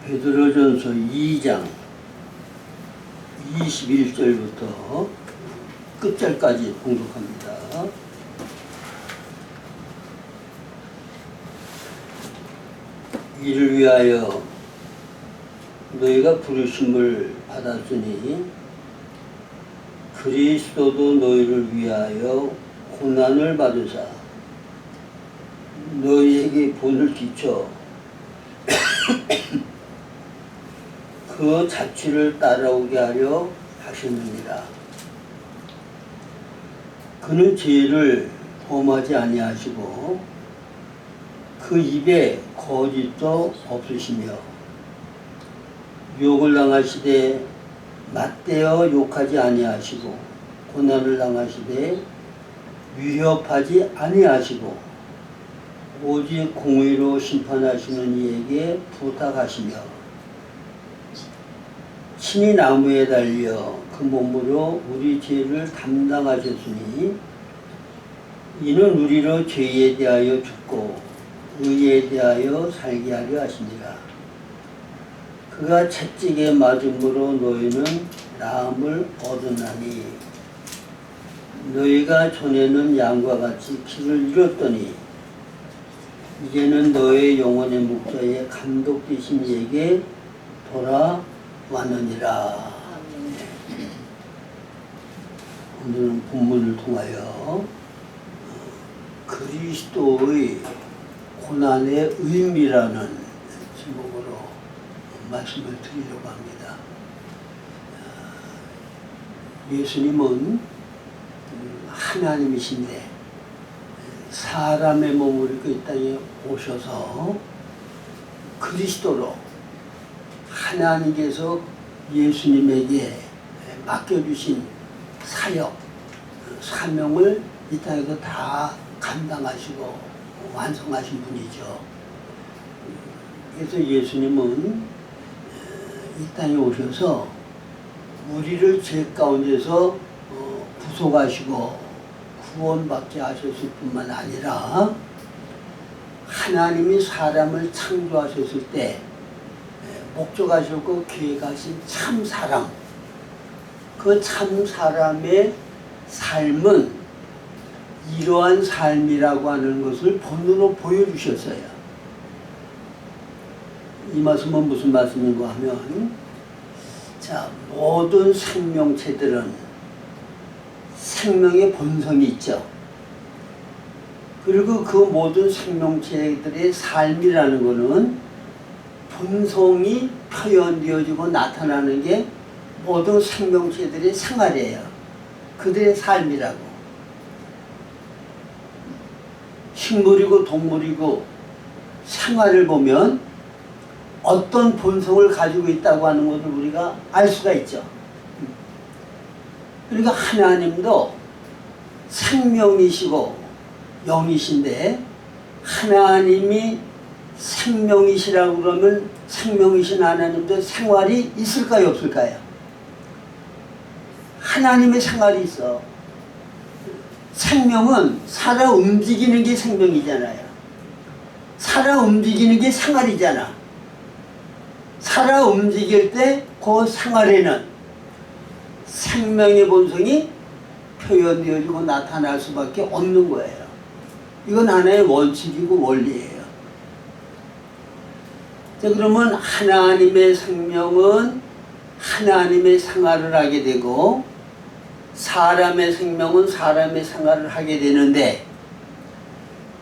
베드로전서 2장 21절부터 끝절까지 봉독합니다. 이를 위하여 너희가 부르심을 받았으니 그리스도도 너희를 위하여 고난을 받으사 너희에게 본을 끼쳐 그 자취를 따라오게 하려 하셨느니라. 그는 죄를 범하지 아니하시고 그 입에 거짓도 없으시며 욕을 당하시되 맞대어 욕하지 아니하시고 고난을 당하시되 위협하지 아니하시고 오직 공의로 심판하시는 이에게 부탁하시며 친히 나무에 달려 그 몸으로 우리 죄를 담당하셨으니 이는 우리로 죄에 대하여 죽고 의에 대하여 살게 하려 하시니라. 그가 채찍에 맞음으로 너희는 나음을 얻었나니 너희가 전에는 양과 같이 길을 잃었더니 이제는 너의 영혼의 목자의 감독되신 이에게 돌아왔느니라. 오늘은 본문을 통하여 그리스도의 고난의 의미라는 제목으로 말씀을 드리려고 합니다. 예수님은 하나님이신데 사람의 몸을 입고 이 땅에 오셔서 그리스도로 하나님께서 예수님에게 맡겨주신 사역, 사명을 이 땅에서 다 감당하시고 완성하신 분이죠. 그래서 예수님은 이 땅에 오셔서 우리를 죄 가운데서 구속하시고 구원받게 하셨을 뿐만 아니라 하나님이 사람을 창조하셨을 때 목적하셨고 계획하신 참 사람, 그 참 사람의 삶은 이러한 삶이라고 하는 것을 본으로 보여주셨어요. 이 말씀은 무슨 말씀인가 하면, 자, 모든 생명체들은 생명의 본성이 있죠. 그리고 그 모든 생명체들의 삶이라는 것은 본성이 표현되어지고 나타나는 게 모든 생명체들의 생활이에요. 그들의 삶이라고. 식물이고 동물이고 생활을 보면 어떤 본성을 가지고 있다고 하는 것을 우리가 알 수가 있죠. 그러니까 하나님도 생명이시고 영이신데 하나님이 생명이시라고 그러면 생명이신 하나님도 생활이 있을까요, 없을까요? 하나님의 생활이 있어. 생명은 살아 움직이는 게 생명이잖아요. 살아 움직이는 게 생활이잖아. 살아 움직일 때 그 생활에는 생명의 본성이 표현되어지고 나타날 수밖에 없는 거예요. 이건 하나의 원칙이고 원리예요. 자, 그러면 하나님의 생명은 하나님의 생활을 하게 되고 사람의 생명은 사람의 생활을 하게 되는데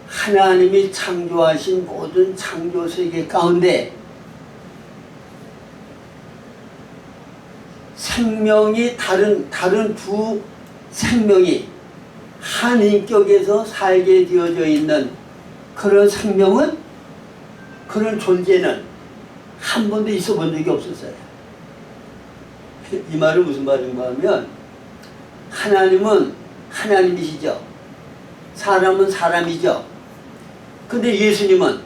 하나님이 창조하신 모든 창조 세계 가운데 생명이 다른 두 생명이 한 인격에서 살게 되어져 있는 그런 생명은, 그런 존재는 한 번도 있어 본 적이 없었어요. 이 말은 무슨 말인가 하면 하나님은 하나님이시죠. 사람은 사람이죠. 근데 예수님은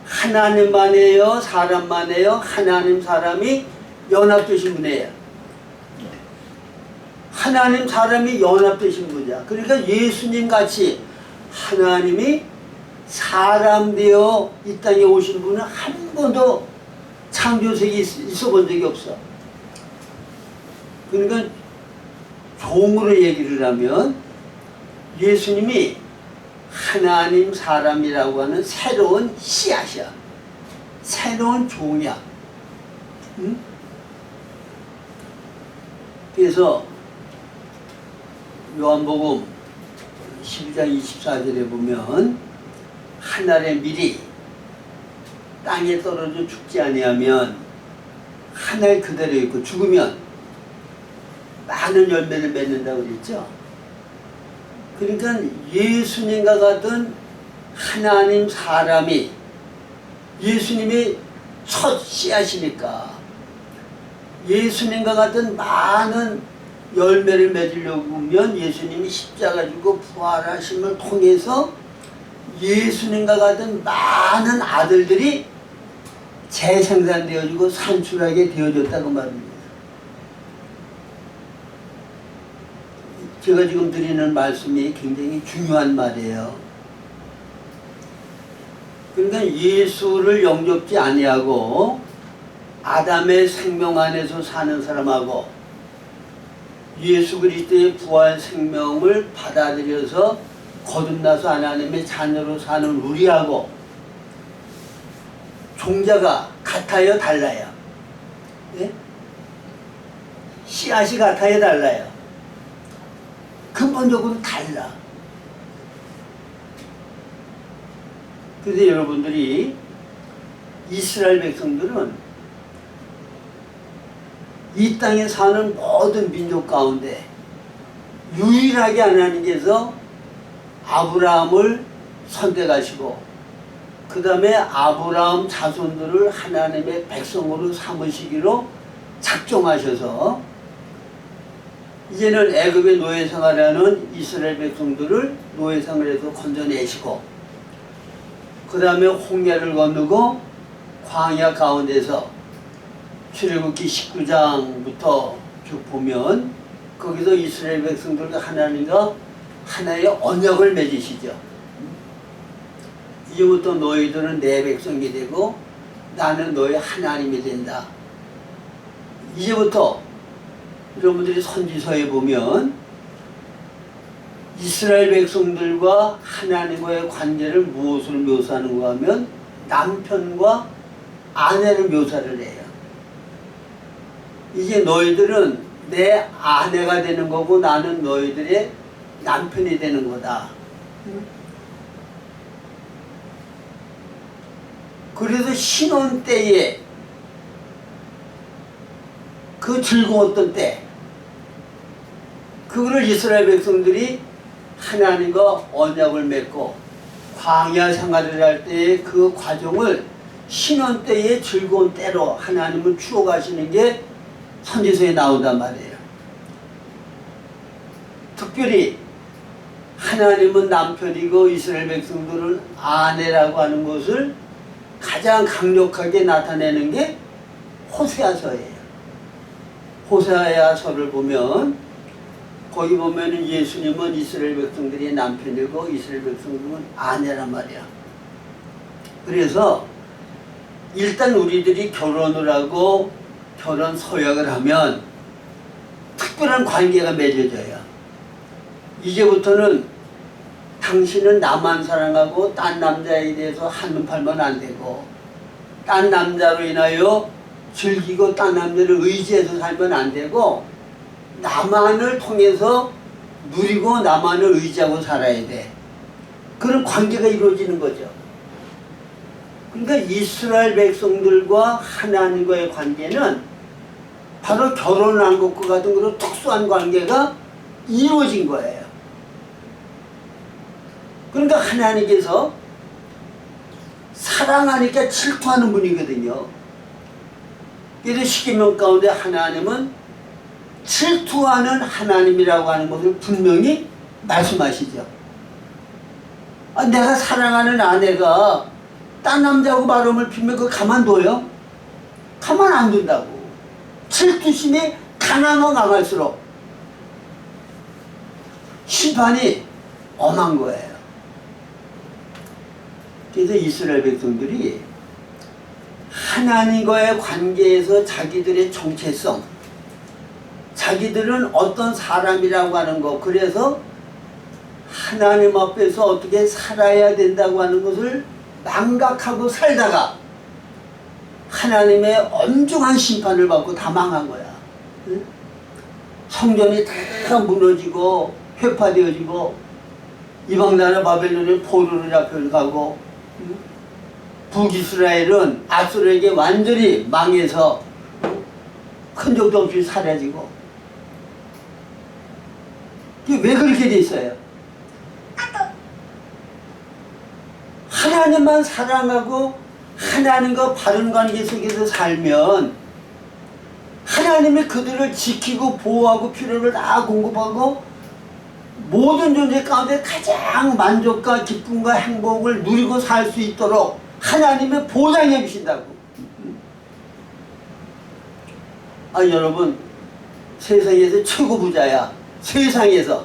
하나님만이에요, 사람만이에요, 하나님 사람이 연합되신 분이에요. 하나님 사람이 연합되신 분이야. 그러니까 예수님 같이 하나님이 사람 되어 이 땅에 오신 분은 한 번도 창조세계에 있어 본 적이 없어. 그러니까 종으로 얘기를 하면 예수님이 하나님 사람이라고 하는 새로운 씨앗이야. 새로운 종이야. 응? 그래서 요한복음 12장 24절에 보면 하늘의 밀이 땅에 떨어져 죽지 아니하면 하늘 그대로 있고 죽으면 많은 열매를 맺는다고 그랬죠. 그러니까 예수님과 같은 하나님 사람이 예수님의 첫 씨앗이니까 예수님과 같은 많은 열매를 맺으려고 하면 예수님이 십자가 지고 부활하심을 통해서 예수님과 같은 많은 아들들이 재생산되어지고 산출하게 되어졌다고 말입니다. 제가 지금 드리는 말씀이 굉장히 중요한 말이에요. 그러니까 예수를 영접지 아니하고 아담의 생명 안에서 사는 사람하고 예수 그리스도의 부활 생명을 받아들여서 거듭나서 하나님의 자녀로 사는 우리하고 종자가 같아요, 달라요? 네? 씨앗이 같아요, 달라요? 근본적으로 달라. 그래서 여러분들이 이스라엘 백성들은 이 땅에 사는 모든 민족 가운데 유일하게 하나님께서 아브라함을 선택하시고 그 다음에 아브라함 자손들을 하나님의 백성으로 삼으시기로 작정하셔서 이제는 애굽의 노예 생활하는 이스라엘 백성들을 노예 생활에서 건져내시고 그 다음에 홍해를 건너고 광야 가운데서 출애굽기 19장부터 쭉 보면 거기서 이스라엘 백성들과 하나님과 하나의 언약을 맺으시죠. 이제부터 너희들은 내 백성이 되고 나는 너희 하나님이 된다. 이제부터 여러분들이 선지서에 보면 이스라엘 백성들과 하나님과의 관계를 무엇으로 묘사하는가 하면 남편과 아내를 묘사를 해요. 이제 너희들은 내 아내가 되는 거고 나는 너희들의 남편이 되는 거다. 그래서 신혼 때에 그 즐거웠던 때 그거를 이스라엘 백성들이 하나님과 언약을 맺고 광야 생활을 할 때의 그 과정을 신혼 때의 즐거운 때로 하나님은 추억하시는 게 선지서에 나온단 말이에요. 특별히 하나님은 남편이고 이스라엘 백성들은 아내라고 하는 것을 가장 강력하게 나타내는 게 호세아서예요. 호세아서를 보면 거기 보면은 예수님은 이스라엘 백성들이 남편이고 이스라엘 백성들은 아내란 말이야. 그래서 일단 우리들이 결혼을 하고 결혼 서약을 하면 특별한 관계가 맺어져요. 이제부터는 당신은 나만 사랑하고 딴 남자에 대해서 한눈 팔면 안 되고 딴 남자로 인하여 즐기고 딴 남자를 의지해서 살면 안 되고 나만을 통해서 누리고 나만을 의지하고 살아야 돼. 그런 관계가 이루어지는 거죠. 그러니까 이스라엘 백성들과 하나님과의 관계는 바로 결혼한 것과 같은 그런 특수한 관계가 이루어진 거예요. 그러니까 하나님께서 사랑하니까 질투하는 분이거든요. 그래서 십계명 가운데 하나님은 질투하는 하나님이라고 하는 것을 분명히 말씀하시죠. 내가 사랑하는 아내가 딴 남자하고 바람을 피면 그거 가만둬요? 가만 안 둔다고. 질투심이 강하면 강할수록 심판이 엄한 거예요. 그래서 이스라엘 백성들이 하나님과의 관계에서 자기들의 정체성, 자기들은 어떤 사람이라고 하는 것, 그래서 하나님 앞에서 어떻게 살아야 된다고 하는 것을 망각하고 살다가 하나님의 엄중한 심판을 받고 다 망한 거야. 응? 성전이 다 무너지고 회파되어지고 이방나라 바벨론에 포로로 잡혀가고, 응? 북이스라엘은 아수르에게 완전히 망해서 흔적도 없이 사라지고. 이게 왜 그렇게 돼 있어요? 하나님만 사랑하고 하나님과 바른 관계 속에서 살면 하나님이 그들을 지키고 보호하고 필요를 다 공급하고 모든 존재 가운데 가장 만족과 기쁨과 행복을 누리고 살 수 있도록 하나님의 보장해 주신다고. 아, 여러분, 세상에서 최고 부자야. 세상에서.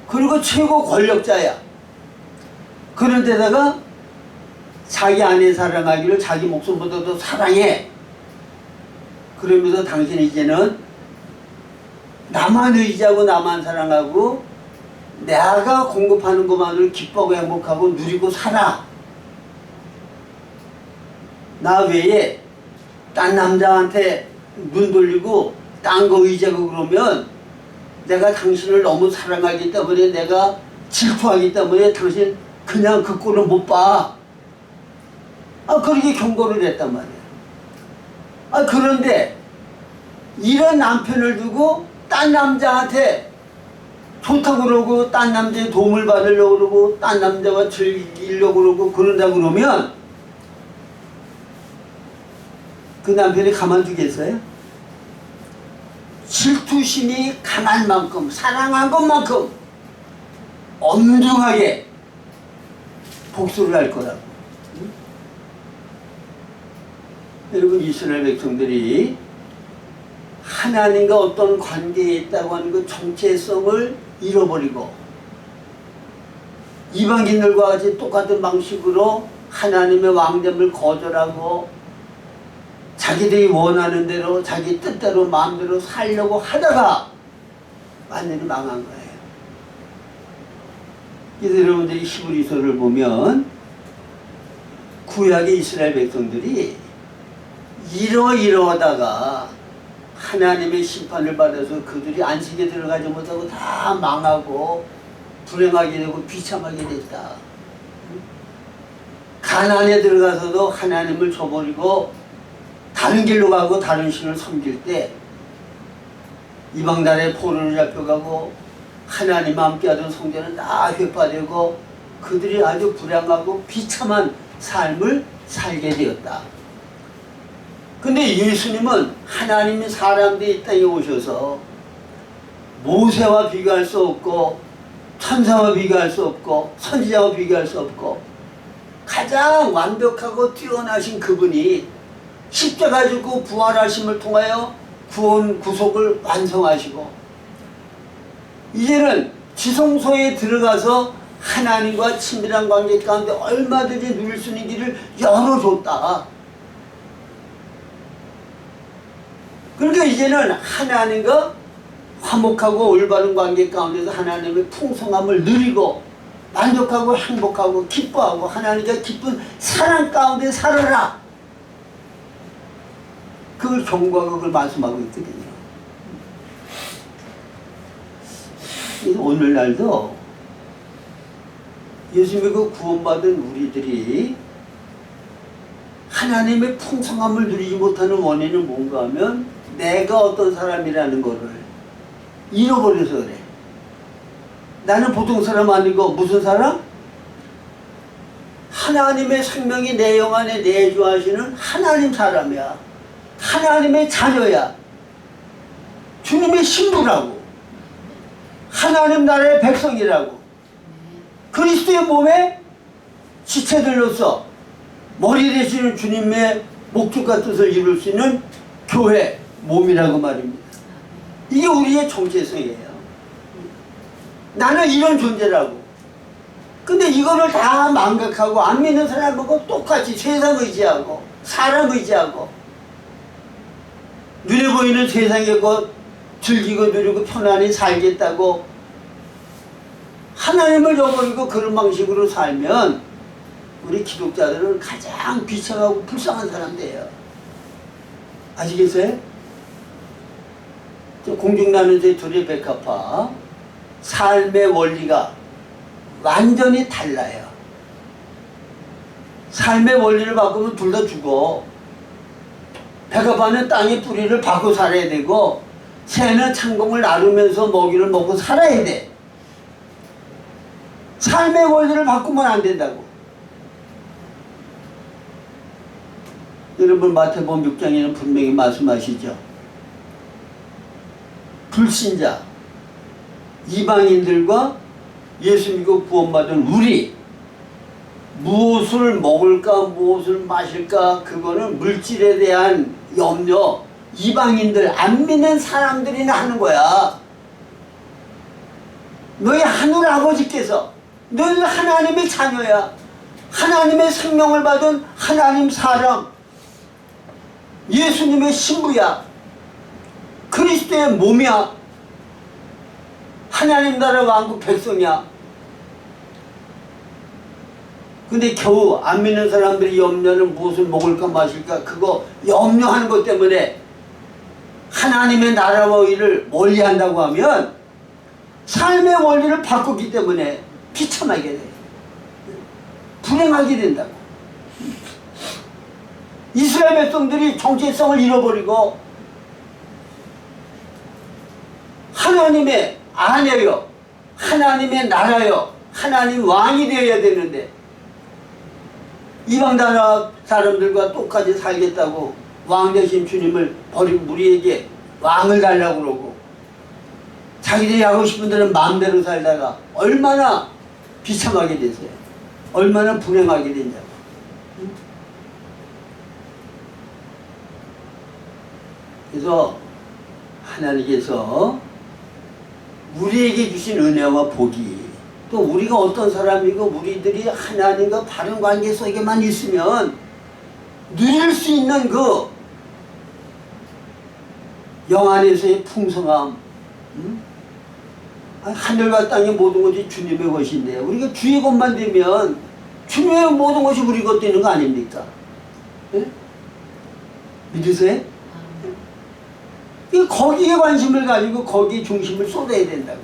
그리고 최고 권력자야. 그런데다가 자기 아내 사랑하기를 자기 목숨보다도 사랑해. 그러면서 당신 이제는 나만 의지하고 나만 사랑하고 내가 공급하는 것만으로 기뻐하고 행복하고 누리고 살아. 나 외에 딴 남자한테 눈 돌리고 딴 거 의지하고 그러면 내가 당신을 너무 사랑하기 때문에, 내가 질투하기 때문에 당신 그냥 그 꼴을 못 봐. 아, 그렇게 경고를 했단 말이야. 아, 그런데 이런 남편을 두고 딴 남자한테 좋다고 그러고 딴 남자의 도움을 받으려고 그러고 딴 남자와 즐기려고 그러고 그런다 그러면 그 남편이 가만두겠어요? 질투심이 강한 만큼, 사랑한 것만큼 엄중하게 복수를 할 거라고. 응? 여러분, 이스라엘 백성들이 하나님과 어떤 관계에 있다고 하는 그 정체성을 잃어버리고 이방인들과 같이 똑같은 방식으로 하나님의 왕됨을 거절하고 자기들이 원하는 대로 자기 뜻대로 마음대로 살려고 하다가 완전히 망한 거예요. 그래서 여러분들이 히브리서를 보면 구약의 이스라엘 백성들이 이러다가 하나님의 심판을 받아서 그들이 안식에 들어가지 못하고 다 망하고 불행하게 되고 비참하게 됐다. 가나안에 들어가서도 하나님을 저버리고 다른 길로 가고 다른 신을 섬길 때 이방 나라에 포로를 잡혀가고 하나님 함께 하던 성전은 다 회파되고 그들이 아주 불행하고 비참한 삶을 살게 되었다. 근데 예수님은 하나님이 사람들이 이 땅에 오셔서 모세와 비교할 수 없고 천사와 비교할 수 없고 선지자와 비교할 수 없고 가장 완벽하고 뛰어나신 그분이 십자가 지고 부활하심을 통하여 구원 구속을 완성하시고 이제는 지성소에 들어가서 하나님과 친밀한 관계 가운데 얼마든지 누릴 수 있는 길을 열어줬다. 그러니까 이제는 하나님과 화목하고 올바른 관계 가운데서 하나님의 풍성함을 누리고 만족하고 행복하고 기뻐하고 하나님과 기쁜 사랑 가운데 살아라. 그걸 경고하고 그걸 말씀하고 있거든요. 그래서 오늘날도 예수 믿고 구원받은 우리들이 하나님의 풍성함을 누리지 못하는 원인은 뭔가 하면 내가 어떤 사람이라는 거를 잃어버려서 그래. 나는 보통 사람 아니고 무슨 사람? 하나님의 생명이 내 영 안에 내주하시는 하나님 사람이야. 하나님의 자녀야. 주님의 신부라고. 하나님 나라의 백성이라고. 그리스도의 몸에 지체들로서 머리 되시는 주님의 목적과 뜻을 이룰 수 있는 교회 몸이라고 말입니다. 이게 우리의 정체성이에요. 나는 이런 존재라고. 근데 이거를 다 망각하고 안 믿는 사람하고 똑같이 세상 의지하고 사람 의지하고 눈에 보이는 세상에 그 즐기고 누리고 편안히 살겠다고 하나님을 저버리고 그런 방식으로 살면 우리 기독자들은 가장 비참하고 불쌍한 사람들이에요. 아시겠어요? 공중나는 제 둘의 백합화 삶의 원리가 완전히 달라요. 삶의 원리를 바꾸면 둘 다 죽어. 백합화는 땅에 뿌리를 박고 살아야 되고 새는 창공을 나르면서 먹이를 먹고 살아야 돼. 삶의 원리를 바꾸면 안 된다고. 여러분 마태복음 6장에는 분명히 말씀하시죠. 불신자, 이방인들과 예수 믿고 구원받은 우리 무엇을 먹을까 무엇을 마실까 그거는 물질에 대한 염려 이방인들 안 믿는 사람들이나 하는 거야. 너희 하늘 아버지께서 너희는 하나님의 자녀야. 하나님의 생명을 받은 하나님 사람 예수님의 신부야. 그리스도의 몸이야. 하나님 나라 왕국 백성이야. 근데 겨우 안 믿는 사람들이 염려는 무엇을 먹을까 마실까 그거 염려하는 것 때문에 하나님의 나라와 의를 멀리한다고 하면 삶의 원리를 바꾸기 때문에 비참하게 돼. 불행하게 된다고. 이스라엘 백성들이 정체성을 잃어버리고 하나님의 아내요 하나님의 나라요 하나님 왕이 되어야 되는데 이방 나라 사람들과 똑같이 살겠다고 왕 되신 주님을 버리고 우리에게 왕을 달라고 그러고 자기들이 하고 싶은 대로 마음대로 살다가 얼마나 비참하게 됐어요. 얼마나 불행하게 됐냐고. 그래서 하나님께서 우리에게 주신 은혜와 복이 또 우리가 어떤 사람이고 우리들이 하나님과 바른 관계 속에만 있으면 누릴 수 있는 그 영 안에서의 풍성함 하늘과 땅의 모든 것이 주님의 것인데 우리가 주의 것만 되면 주님의 모든 것이 우리 것 되는 거 아닙니까? 네? 믿으세요? 거기에 관심을 가지고 거기에 중심을 쏟아야 된다고.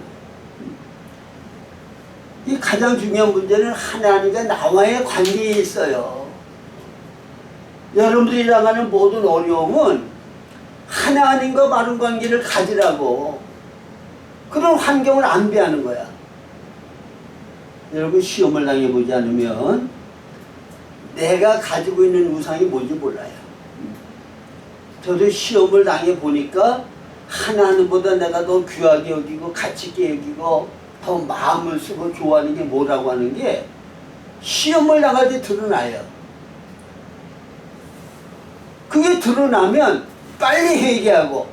이 가장 중요한 문제는 하나님과 나와의 관계에 있어요. 여러분들이 당하는 모든 어려움은 하나님과 바른 관계를 가지라고 그런 환경을 안배하는 거야. 여러분 시험을 당해보지 않으면 내가 가지고 있는 우상이 뭔지 몰라요. 저도 시험을 당해보니까 하나님보다 내가 더 귀하게 여기고 가치 있게 여기고 더 마음을 쓰고 좋아하는 게 뭐라고 하는 게 시험을 당할 때 드러나요. 그게 드러나면 빨리 회개하고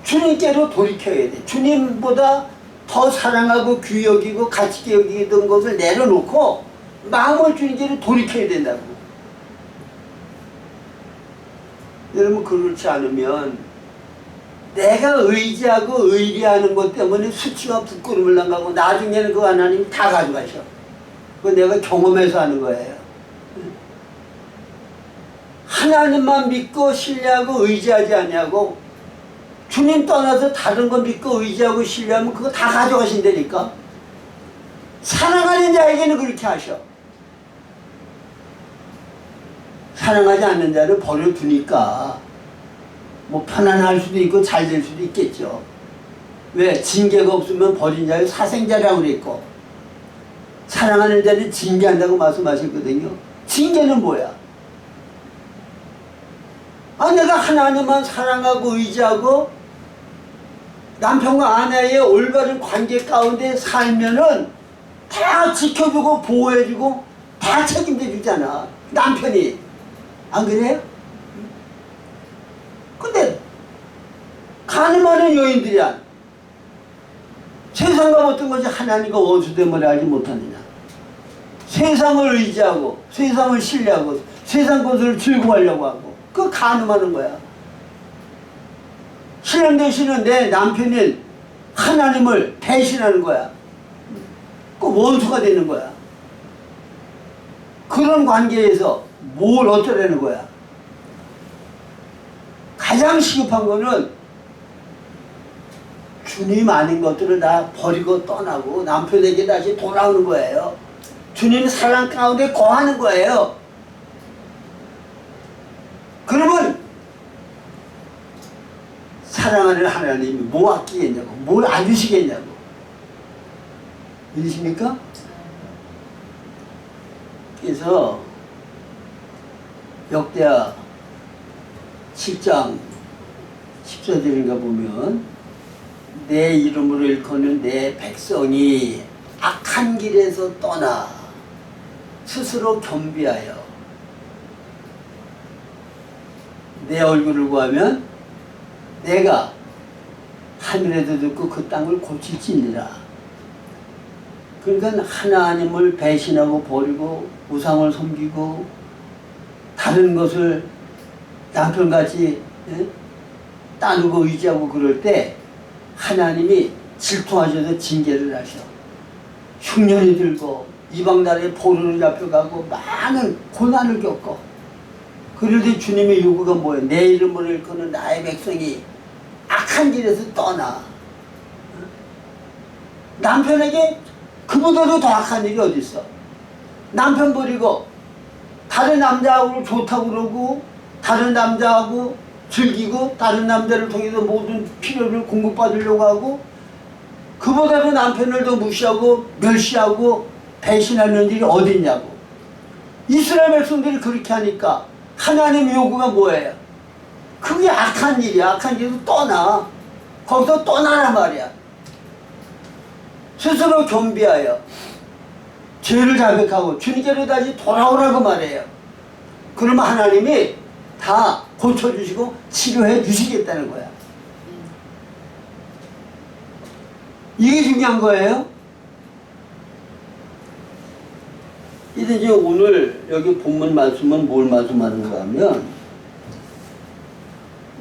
주님께로 돌이켜야 돼. 주님보다 더 사랑하고 귀히 여기고 가치 있게 여기던 것을 내려놓고 마음을 주님께로 돌이켜야 된다고. 여러분 그렇지 않으면 내가 의지하고 의리하는 것 때문에 수치와 부끄러움을 당하고 나중에는 그 하나님이 다 가져가셔. 그거 내가 경험해서 하는 거예요. 하나님만 믿고 신뢰하고 의지하지 않냐고 주님 떠나서 다른 거 믿고 의지하고 신뢰하면 그거 다 가져가신다니까. 사랑하는 자에게는 그렇게 하셔. 사랑하지 않는 자를 버려두니까 뭐 편안할 수도 있고 잘 될 수도 있겠죠. 왜? 징계가 없으면 버린 자를 사생자라고 그랬고 사랑하는 자를 징계한다고 말씀하셨거든요. 징계는 뭐야? 내가 하나님만 사랑하고 의지하고 남편과 아내의 올바른 관계 가운데 살면은 다 지켜주고 보호해주고 다 책임져주잖아. 남편이. 안 그래요? 근데 가늠하는 여인들이야. 세상과 어떤 것이 하나님과 원수됨을 알지 못하느냐. 세상을 의지하고 세상을 신뢰하고 세상 것을 즐거워하려고 하고 그 간음하는 거야. 신랑 되시는 내 남편인 하나님을 배신하는 거야. 그 원수가 되는 거야. 그런 관계에서 뭘 어쩌라는 거야. 가장 시급한 거는 주님 아닌 것들을 다 버리고 떠나고 남편에게 다시 돌아오는 거예요. 주님 사랑 가운데 거하는 거예요. 그러면 사랑하는 하나님이 뭐 아끼겠냐고, 뭘 안 주시겠냐고. 믿으십니까? 그래서 역대하 7장 14절인가 보면 내 이름으로 일컫는 내 백성이 악한 길에서 떠나 스스로 겸비하여 내 얼굴을 구하면 내가 하늘에도 듣고 그 땅을 고칠지니라. 그러니까 하나님을 배신하고 버리고 우상을 섬기고 다른 것을 남편같이 따르고 의지하고 그럴 때 하나님이 질투하셔서 징계를 하셔. 흉년이 들고 이방 나라에 포로로 잡혀가고 많은 고난을 겪어. 그럴 때 주님의 요구가 뭐예요? 내 이름으로 일컫는 나의 백성이 악한 길에서 떠나. 남편에게 그보다도 더 악한 일이 어디 있어? 남편 버리고 다른 남자하고 좋다고 그러고 다른 남자하고 즐기고 다른 남자를 통해서 모든 필요를 공급받으려고 하고 그보다도 남편을 더 무시하고 멸시하고 배신하는 일이 어디 있냐고. 이스라엘 백성들이 그렇게 하니까 하나님의 요구가 뭐예요? 그게 악한 일이야. 악한 길에서 떠나. 거기서 떠나란 말이야. 스스로 겸비하여 죄를 자백하고 주님께로 다시 돌아오라고 말해요. 그러면 하나님이 다 고쳐주시고 치료해 주시겠다는 거야. 이게 중요한 거예요. 이제 오늘 여기 본문 말씀은 뭘 말씀하는가 하면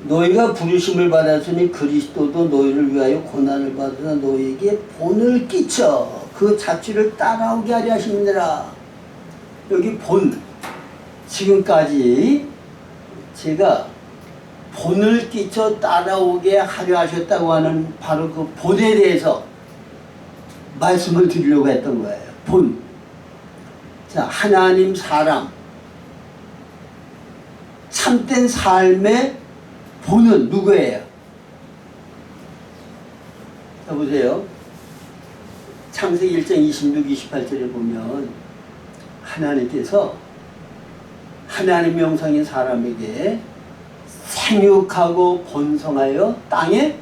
너희가 부르심을 받았으니 그리스도도 너희를 위하여 고난을 받으사 너희에게 본을 끼쳐 그 자취를 따라오게 하려 하심이니라. 여기 본, 지금까지 제가 본을 끼쳐 따라오게 하려 하셨다고 하는 바로 그 본에 대해서 말씀을 드리려고 했던 거예요. 본. 자, 하나님 사람, 참된 삶의 본은 누구예요? 자, 보세요. 창세기 1장 26, 28절에 보면 하나님께서 하나님의 형상인 사람에게 생육하고 번성하여 땅에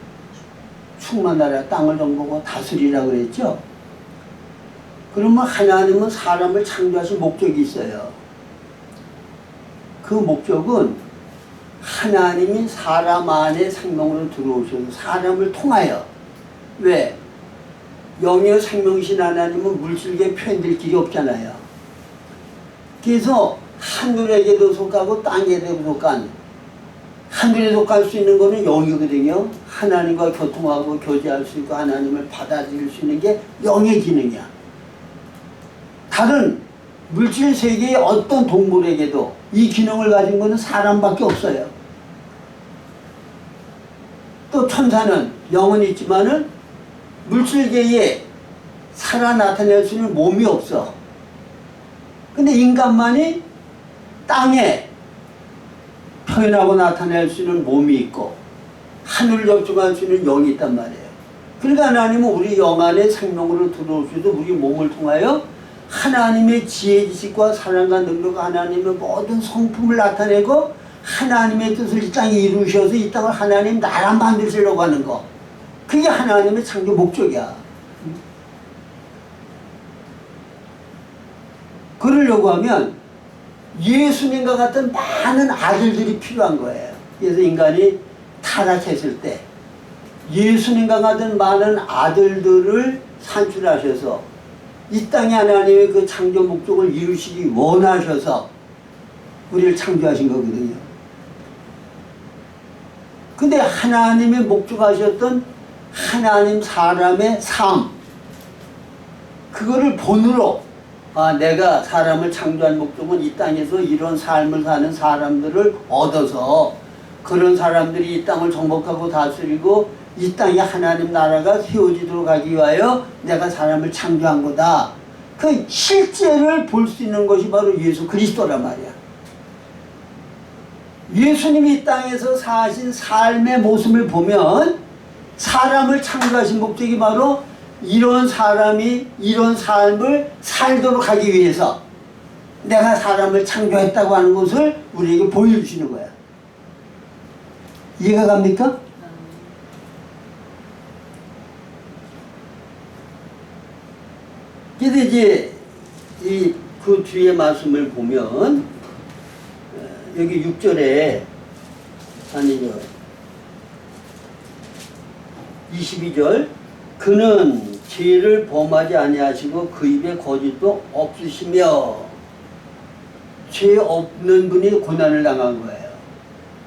충만하라, 땅을 정복하고 다스리라 그랬죠. 그러면 하나님은 사람을 창조하신 목적이 있어요. 그 목적은 하나님이 사람 안에 생명으로 들어오셔서 사람을 통하여, 왜? 영의 생명이신 하나님은 물질계에 표현될 길이 없잖아요. 그래서 하늘에게도 속하고 땅에도 속한, 하늘에 속할 수 있는 거는 영이거든요. 하나님과 교통하고 교제할 수 있고 하나님을 받아들일 수 있는 게 영의 기능이야. 다른 물질 세계의 어떤 동물에게도 이 기능을 가진 것은 사람밖에 없어요. 또 천사는 영은 있지만은 물질계에 살아 나타낼 수 있는 몸이 없어. 근데 인간만이 땅에 표현하고 나타낼 수 있는 몸이 있고 하늘을 접촉할 수 있는 영이 있단 말이에요. 그러니까 하나님은 우리 영 안에 생명으로 들어오셔도 우리 몸을 통하여 하나님의 지혜 지식과 사랑과 능력과 하나님의 모든 성품을 나타내고 하나님의 뜻을 이 땅에 이루셔서 이 땅을 하나님 나라 만드시려고 하는 거. 그게 하나님의 창조 목적이야. 그러려고 하면 예수님과 같은 많은 아들들이 필요한 거예요. 그래서 인간이 타락했을 때 예수님과 같은 많은 아들들을 산출하셔서 이 땅에 하나님의 그 창조 목적을 이루시기 원하셔서 우리를 창조하신 거거든요. 근데 하나님의 목적하셨던 하나님 사람의 삶, 그거를 본으로 내가 사람을 창조한 목적은 이 땅에서 이런 삶을 사는 사람들을 얻어서 그런 사람들이 이 땅을 정복하고 다스리고 이 땅에 하나님 나라가 세워지도록 하기 위하여 내가 사람을 창조한 거다. 그 실제를 볼 수 있는 것이 바로 예수 그리스도란 말이야. 예수님이 이 땅에서 사신 삶의 모습을 보면 사람을 창조하신 목적이 바로 이런 사람이 이런 삶을 살도록 하기 위해서 내가 사람을 창조했다고 하는 것을 우리에게 보여주시는 거야. 이해가 갑니까? 그래서 이제 그 뒤에 말씀을 보면 여기 6절에 아니죠 22절 그는 죄를 범하지 아니하시고 그 입에 거짓도 없으시며 죄 없는 분이 고난을 당한 거예요.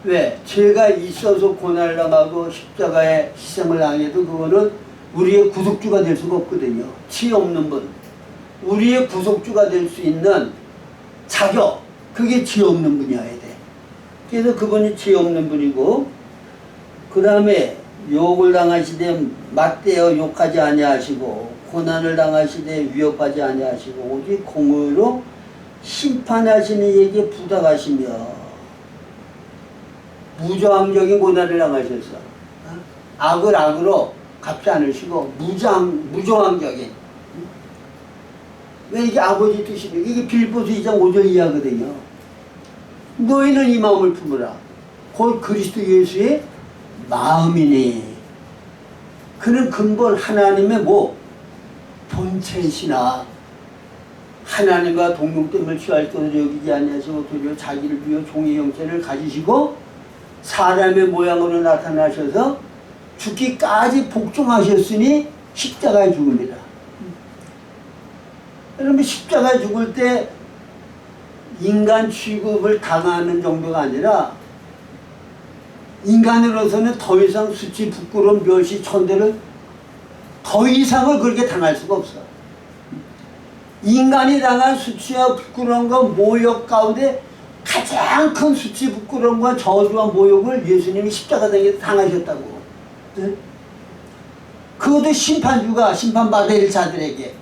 왜? 죄가 있어서 고난을 당하고 십자가의 희생을 당해도 그거는 우리의 구속주가 될 수가 없거든요. 죄 없는 분, 우리의 구속주가 될 수 있는 자격, 그게 죄 없는 분이어야 돼. 그래서 그분이 죄 없는 분이고, 그 다음에 욕을 당하시되 맞대어 욕하지 아니하시고 고난을 당하시되 위협하지 아니하시고 오직 공의로 심판하시는 이에게 부탁하시며 무저항적인 고난을 당하셨어. 악을 악으로 갚지 않으시고 무저항적인. 왜 이게 아버지 뜻입니까? 이게 빌보스 2장 5절 이하거든요. 너희는 이 마음을 품으라. 곧 그리스도 예수의 마음이니 그는 근본 하나님의 본체이시나 하나님과 동등됨을 취할 것을 여기지 아니하시고 도리어 자기를 비워 종의 형체를 가지시고 사람의 모양으로 나타나셔서 죽기까지 복종하셨으니 십자가에 죽음이라. 여러분 십자가에 죽을 때 인간 취급을 당하는 정도가 아니라 인간으로서는 더 이상 수치, 부끄러움, 멸시, 천대를 더 이상을 그렇게 당할 수가 없어. 인간이 당한 수치와 부끄러움과 모욕 가운데 가장 큰 수치, 부끄러움과 저주와 모욕을 예수님이 십자가에 당하셨다고. 네? 그것도 심판주가 심판받을 자들에게,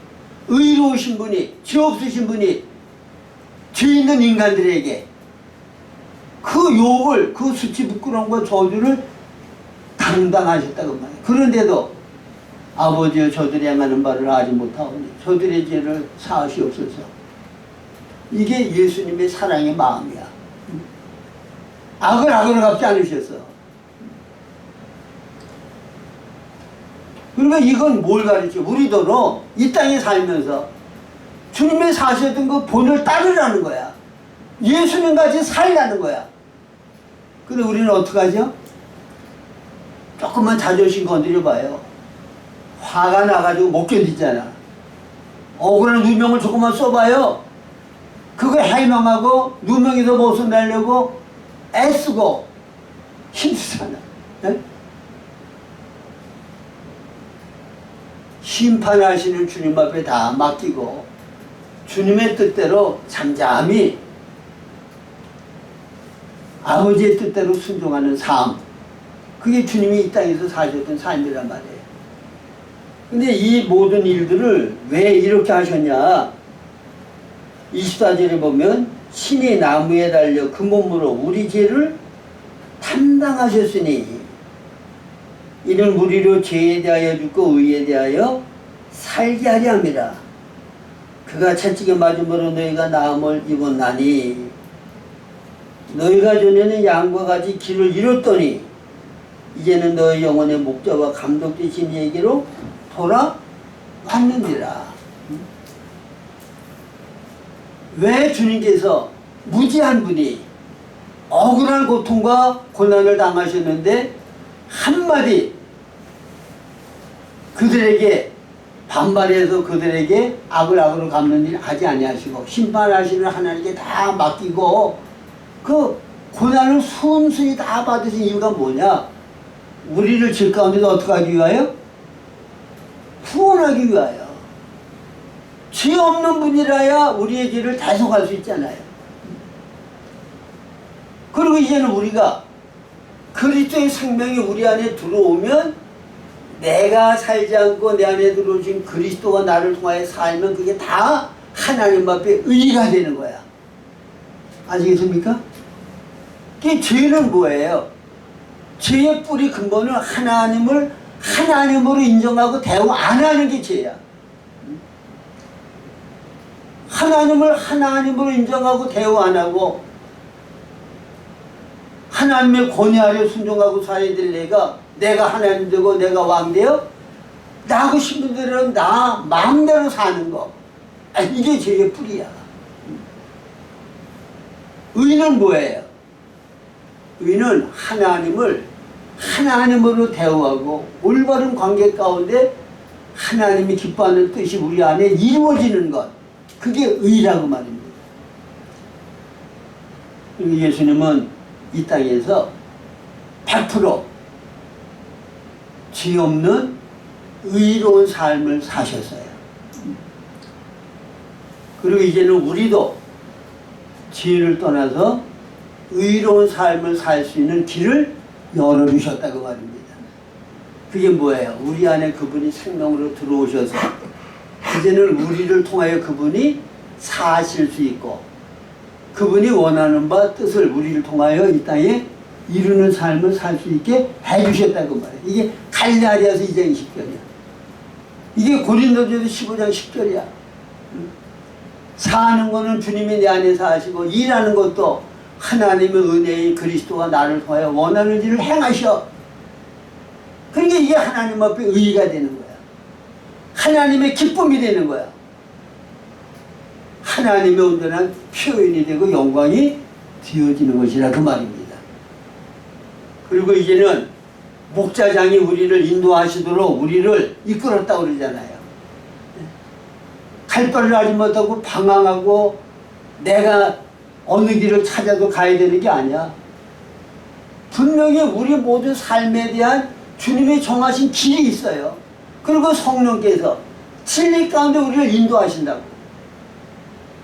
의로우신 분이, 죄 없으신 분이 죄 있는 인간들에게 그 욕을, 그 수치 부끄러움과 저주를 당당하셨다고 말이에요. 그런데도 아버지여 저들이 행하는 바를 알지 못하오니 저들의 죄를 사하시옵소서. 이게 예수님의 사랑의 마음이야. 악을 악으로 갚지 않으셨어. 그러니까 이건 뭘 가르쳐? 우리도로 이 땅에 살면서 주님의 사셨던 그 본을 따르라는 거야. 예수님 같이 살라는 거야. 근데 우리는 어떡하죠? 조금만 자존심 건드려봐요. 화가 나가지고 못 견디잖아. 억울한 누명을 조금만 써봐요. 그거 해명하고 누명에서 벗어나려고 애쓰고 힘쓰잖아. 네? 심판하시는 주님 앞에 다 맡기고 주님의 뜻대로 잠잠히 아버지의 뜻대로 순종하는 삶, 그게 주님이 이 땅에서 사셨던 삶이란 말이에요. 근데 이 모든 일들을 왜 이렇게 하셨냐? 24절에 보면 신이 나무에 달려 그 몸으로 우리 죄를 담당하셨으니 이는 우리로 죄에 대하여 죽고 의에 대하여 살게 하려 함이라. 그가 채찍에 맞음으로 너희가 나음을 입었나니 너희가 전에는 양과 같이 길을 잃었더니 이제는 너희 영혼의 목자와 감독 되신 이에게로 돌아왔느니라. 왜 주님께서 무지한 분이 억울한 고통과 고난을 당하셨는데 한마디 그들에게 반발해서 그들에게 악을 악으로 갚는 일 하지 아니하시고 심판하시는 하나님께 다 맡기고 그 고난을 순순히 다 받으신 이유가 뭐냐? 우리를 죄 가운데서 어떻게 하기 위하여? 구원하기 위하여. 죄 없는 분이라야 우리의 죄를 대속할 수 있잖아요. 그리고 이제는 우리가 그리스도의 생명이 우리 안에 들어오면 내가 살지 않고 내 안에 들어오신 그리스도가 나를 통하여 살면 그게 다 하나님 앞에 의가 되는 거야. 아시겠습니까? 그 죄는 뭐예요? 죄의 뿌리 근본은 하나님을 하나님으로 인정하고 대우 안 하는 게 죄야. 하나님을 하나님으로 인정하고 대우 안 하고 하나님의 권위 아래 순종하고 살아야 될 내가 하나님 되고 내가 왕 되어 나 하고 싶은 대로 나 마음대로 사는 거. 이게 죄의 뿌리야. 의는 뭐예요? 의는 하나님을 하나님으로 대우하고 올바른 관계 가운데 하나님이 기뻐하는 뜻이 우리 안에 이루어지는 것. 그게 의라고 말입니다. 그리고 예수님은 이 땅에서 100% 죄 없는 의로운 삶을 사셨어요. 그리고 이제는 우리도 죄를 떠나서 의로운 삶을 살 수 있는 길을 열어주셨다고 말입니다. 그게 뭐예요? 우리 안에 그분이 생명으로 들어오셔서 이제는 우리를 통하여 그분이 사실 수 있고 그분이 원하는 바 뜻을 우리를 통하여 이 땅에 이루는 삶을 살 수 있게 해주셨다고 말해요. 이게 갈라디아서 2장 10절이야. 이게 고린도전서 15장 10절이야. 사는 거는 주님이 내 안에서 하시고 일하는 것도 하나님의 은혜인 그리스도가 나를 통하여 원하는 일을 행하셔. 그러니까 이게 하나님 앞에 의의가 되는 거야. 하나님의 기쁨이 되는 거야. 하나님의 온전한 표현이 되고 영광이 되어지는 것이라 그 말입니다. 그리고 이제는 목자장이 우리를 인도하시도록 우리를 이끌었다고 그러잖아요. 갈 바를 알지 못하고 방황하고 내가 어느 길을 찾아도 가야 되는 게 아니야. 분명히 우리 모든 삶에 대한 주님이 정하신 길이 있어요. 그리고 성령께서 진리 가운데 우리를 인도하신다고.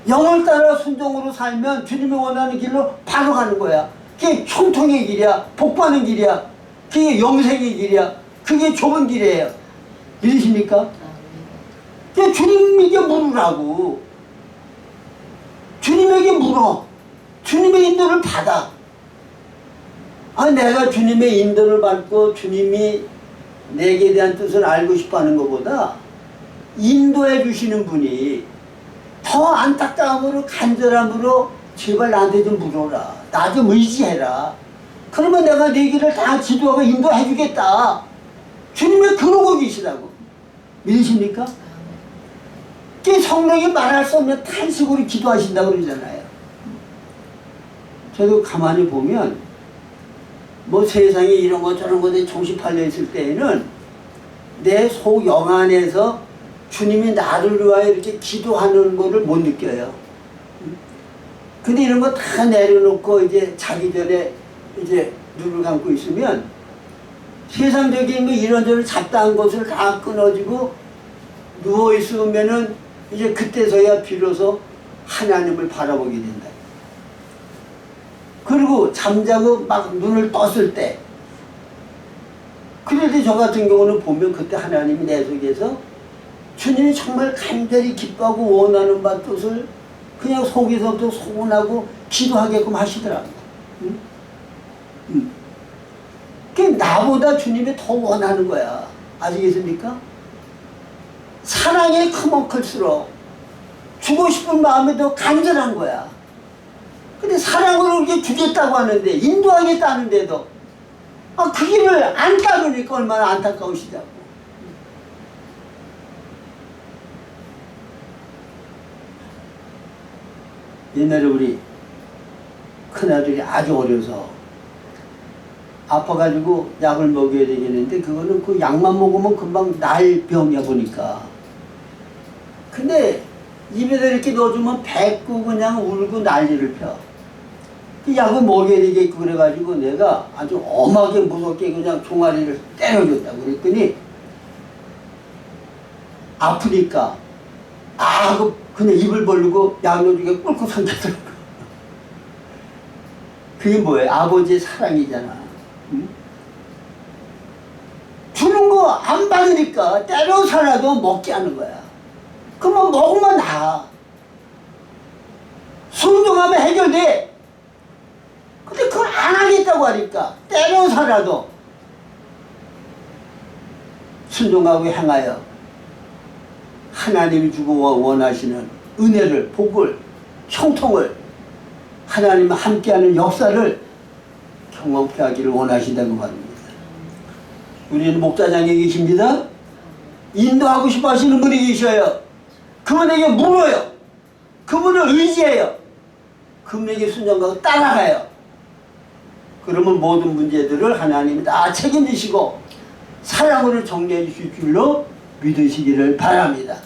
영을 따라 순종으로 살면 주님이 원하는 길로 바로 가는 거야. 그게 형통의 길이야. 복받는 길이야. 그게 영생의 길이야. 그게 좁은 길이에요. 믿으십니까? 그게 주님에게 물으라고. 주님에게 물어. 주님의 인도를 받아. 내가 주님의 인도를 받고 주님이 내게 대한 뜻을 알고 싶어 하는 것보다 인도해 주시는 분이 더 안타까움으로 간절함으로 제발 나한테 좀 물어라. 나 좀 의지해라. 그러면 내가 네 길을 다 지도하고 인도해 주겠다. 주님이 그러고 계시다고. 믿으십니까? 그 성령이 말할 수 없는 탄식으로 기도하신다고 그러잖아요. 저도 가만히 보면 뭐 세상에 이런 것 저런 것에 정신 팔려 있을 때에는 내 속 영 안에서 주님이 나를 위하여 이렇게 기도하는 거를 못 느껴요. 근데 이런 거 다 내려놓고 이제 자기 전에 이제 눈을 감고 있으면 세상적인 거 이런저런 잡다한 것을 다 끊어지고 누워 있으면은 이제 그때서야 비로소 하나님을 바라보게 된다. 그리고 잠자고 막 눈을 떴을 때 그럴 때 저 같은 경우는 보면 그때 하나님이 내 속에서 주님이 정말 간절히 기뻐하고 원하는 바 뜻을 그냥 속에서부터 소원하고 기도하게끔 하시더라고요. 그게 나보다 주님이 더 원하는 거야. 아시겠습니까? 사랑이 크면 클수록 주고 싶은 마음이 더 간절한 거야. 근데 사랑으로 이렇게 주겠다고 하는데 인도하겠다는데도 그 길을 안 따르니까 얼마나 안타까우시다고. 옛날에 우리 큰아들이 아주 어려서 아파가지고 약을 먹여야 되겠는데 그거는 그 약만 먹으면 금방 날 병이야 보니까 근데 입에다 이렇게 넣어주면 뱉고 그냥 울고 난리를 펴. 그 약을 먹여야 되겠고 그래가지고 내가 아주 엄하게 무섭게 그냥 종아리를 때려줬다고 그랬더니 아프니까 그냥 입을 벌리고 약 넣어주게 꿀꺽 삼켰더라고. 그게 뭐예요? 아버지의 사랑이잖아. 응? 주는 거 안 받으니까 때려서라도 먹게 하는 거야. 그러면 먹으면 나아. 순종하면 해결돼. 근데 그걸 안 하겠다고 하니까 때려서라도 순종하고 행하여 하나님이 주고 원하시는 은혜를, 복을, 형통을 하나님과 함께하는 역사를 경험케 하기를 원하신다고 합니다. 우리는 목사장에 계십니다. 인도하고 싶어 하시는 분이 계셔요. 그분에게 물어요. 그분을 의지해요. 그분에게 순종하고 따라가요. 그러면 모든 문제들을 하나님이 다 책임지시고 사랑으로 정리해 주실 줄로 믿으시기를 바랍니다.